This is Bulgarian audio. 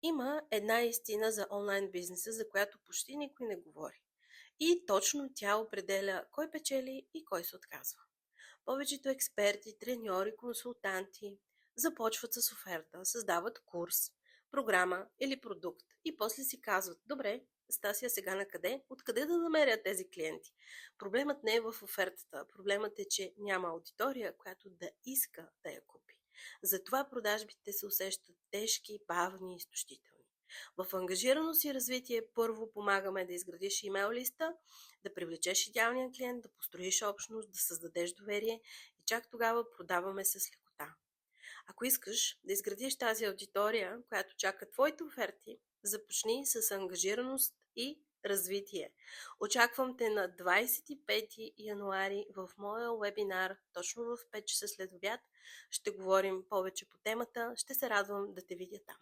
Има една истина за онлайн бизнеса, за която почти никой не говори. И точно тя определя кой печели и кой се отказва. Повечето експерти, треньори, консултанти започват с оферта, създават курс, програма или продукт и после си казват: добре, Стасия, сега на къде? Откъде да намеря тези клиенти? Проблемът не е в офертата, проблемът е, че няма аудитория, която да иска да я купи. Затова продажбите се усещат тежки, бавни и изтощителни. В ангажираност и развитие първо помагаме да изградиш имейл листа, да привлечеш идеалния клиент, да построиш общност, да създадеш доверие и чак тогава продаваме с лекота. Ако искаш да изградиш тази аудитория, която чака твоите оферти, започни с ангажираност и развитие. Очаквам те на 25 януари в моя вебинар, точно в 5 часа след обяд. Ще говорим повече по темата. Ще се радвам да те видя там.